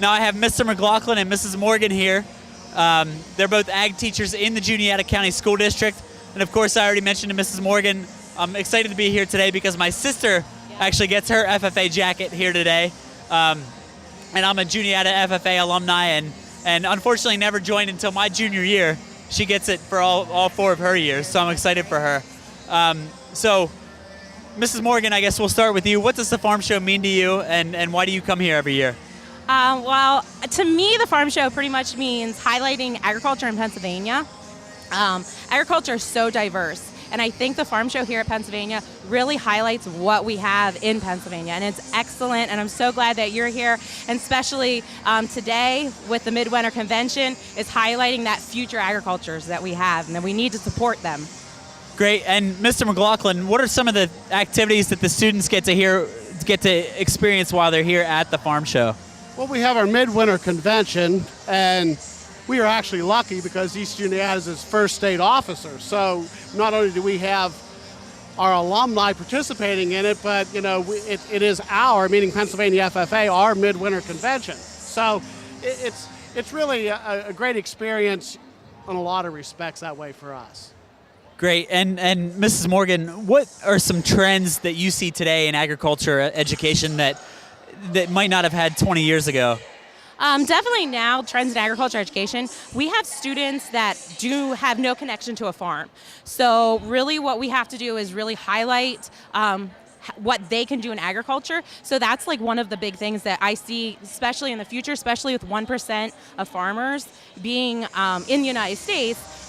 Now I have Mr. McLaughlin and Mrs. Morgan here. They're both ag teachers in the Juniata County School District. And of course, I already mentioned to Mrs. Morgan, I'm excited to be here today because my sister actually gets her FFA jacket here today. And I'm a Juniata FFA alumni and unfortunately never joined until my junior year. She gets it for all 4 of her years, so I'm excited for her. So, Mrs. Morgan, I guess we'll start with you. What does the farm show mean to you, and why do you come here every year? Well, to me, the farm show pretty much means highlighting agriculture in Pennsylvania. Agriculture is so diverse, and I think the farm show here at Pennsylvania really highlights what we have in Pennsylvania, and it's excellent, and I'm so glad that you're here, and especially today with the Midwinter Convention is highlighting that future agricultures that we have, and that we need to support them. Great, and Mr. McLaughlin, what are some of the activities that the students get to experience while they're here at the farm show? Well, we have our Midwinter Convention, and we are actually lucky because East Juniata is its first state officer. So not only do we have our alumni participating in it, but it is our, meaning Pennsylvania FFA, our Midwinter Convention. So it's really a great experience in a lot of respects that way for us. Great, and Mrs. Morgan, what are some trends that you see today in agriculture education that might not have had 20 years ago? Definitely now, trends in agriculture education, we have students that do have no connection to a farm. So really what we have to do is really highlight what they can do in agriculture. So that's like one of the big things that I see, especially in the future, especially with 1% of farmers being in the United States.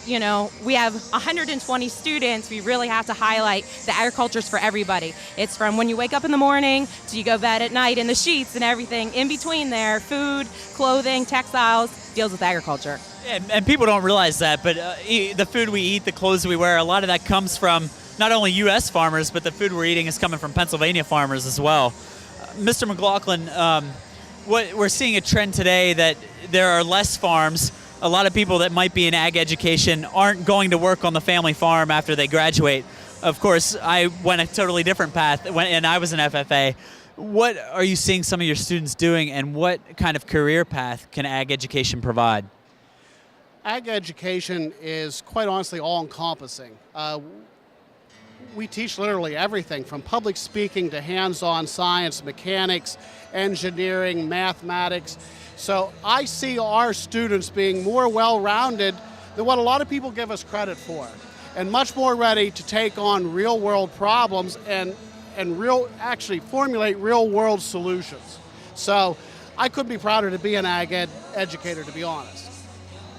We have 120 students. We really have to highlight the agriculture's for everybody. It's from when you wake up in the morning to you go to bed at night, and the sheets and everything in between there, food, clothing, textiles, deals with agriculture. Yeah, and people don't realize that, but the food we eat, the clothes we wear, a lot of that comes from not only U.S. farmers, but the food we're eating is coming from Pennsylvania farmers as well. Mr. McLaughlin, we're seeing a trend today that there are less farms. A lot of people that might be in ag education aren't going to work on the family farm after they graduate. Of course, I went a totally different path, and I was an FFA. What are you seeing some of your students doing, and what kind of career path can ag education provide? Ag education is quite honestly all-encompassing. We teach literally everything from public speaking to hands-on science, mechanics, engineering, mathematics. So I see our students being more well-rounded than what a lot of people give us credit for, and much more ready to take on real-world problems and actually formulate real-world solutions. So I couldn't be prouder to be an ag educator, to be honest.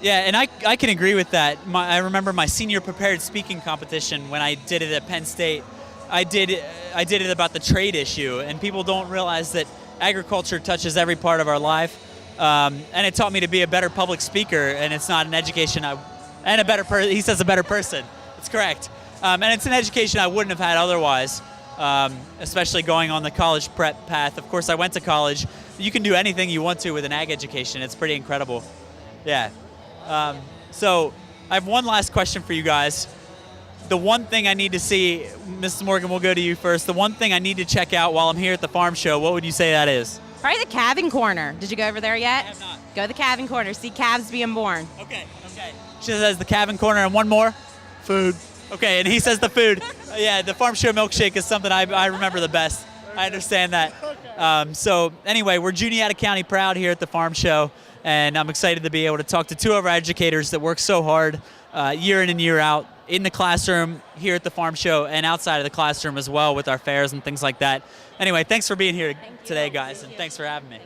Yeah, and I can agree with that. I remember my senior prepared speaking competition when I did it at Penn State. I did it about the trade issue, and people don't realize that agriculture touches every part of our life. And it taught me to be a better public speaker, and it's not an education he says a better person. It's correct. And it's an education I wouldn't have had otherwise, especially going on the college prep path. Of course, I went to college. You can do anything you want to with an ag education. It's pretty incredible. Yeah. So I have one last question for you guys. The one thing I need to see, Mrs. Morgan, we'll go to you first. The one thing I need to check out while I'm here at the farm show, what would you say that is? Probably the calving corner. Did you go over there yet? I have not. Go to the calving corner. See calves being born. Okay. She says the calving corner, and one more? Food. Okay, and he says the food. Yeah, the farm show milkshake is something I remember the best. I understand that. So anyway, we're Juniata County proud here at the farm show, and I'm excited to be able to talk to 2 of our educators that work so hard year in and year out in the classroom, here at the farm show, and outside of the classroom as well with our fairs and things like that. Anyway, thanks for being here today, guys, and thanks for having me.